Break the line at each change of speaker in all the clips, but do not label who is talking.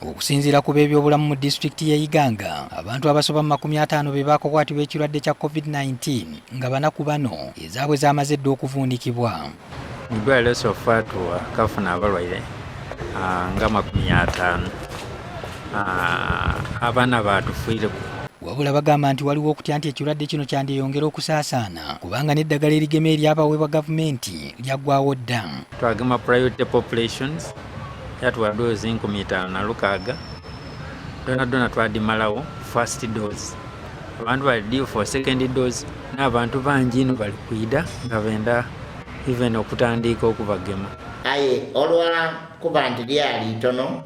Okusinziira ku b'ebyobulamu mu disitulikiti y'e Iganga, abantu abasoba mu 50 be baakwatibwa ekirwadde kya COVID-19 nga banaku bano ezaabwe zaamaze dda okuvuundikibwa.
Mu ddwaliro Sofatuwa kafuna abalwaire nga 50. Abaana baatufiire.
Wabula bagamba nti waliwo okutya nti ekirwadde kino kyandiyongera okusaasaana kubanga n'eddagala erigema eryabaweebwa gavumenti lyaggwaawo dda.
Twagema priority populations yatuwa doozi 56,000 donna twadimalawo first dose. Abantu bali due for second dose n'abantu bangi ino bali kwida nga benda even okutandika okubagema.
Aye olwa kuba nti lyali itono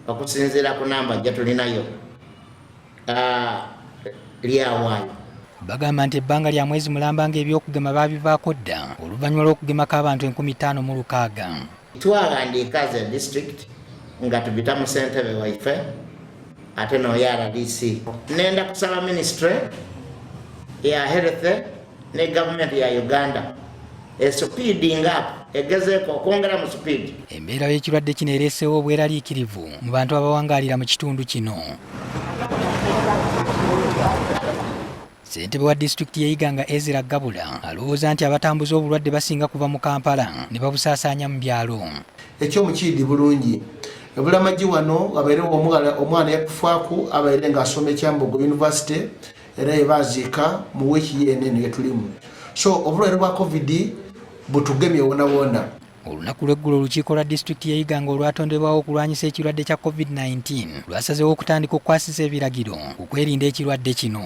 okusinziira ku nnamba gye tulinayo lyawaayo.
Bagamba nti ebbanga lya mwezi mulamba ng'ebyokugema baabivaako dda oluvannyuma lw'okugemako abantu 56,000.
Twawandiika ze district nga tubita mu ssentebe waife ate n'oyaradc. Nenda kusaba ministry ya health ne gavumenti ya Uganda speeding up egezeeko okwongera mu speed.
Embeera y'ekirwadde kino ereeseewo obweraliikirivu mu bantu abawangaalira mu kitundu kino. Ssentebe wa disitulikiti y'e Iganga Ezra Gabula alowooza nti abatambuza obulwadde basinga kuva mu Kampala ne babusaasaanya mu byalo.
Ekyomukiidi bulungi ebulamagi wano abaire omwana yakufaako abaire ng'asoma ekyambogo University era yebaziika mu wiiki yeneno yetulimu. So obulwaire bwa COVID butugemye wona wona.
Olunaku lw'eggulo olukiiko lwa disitulikiti y'e Iganga olwatondebwawo okulwanyisa ekirwadde kya COVID-19 lwasazeewo okutandika okukwasisa ebiragiro okwerinda ekirwadde kino.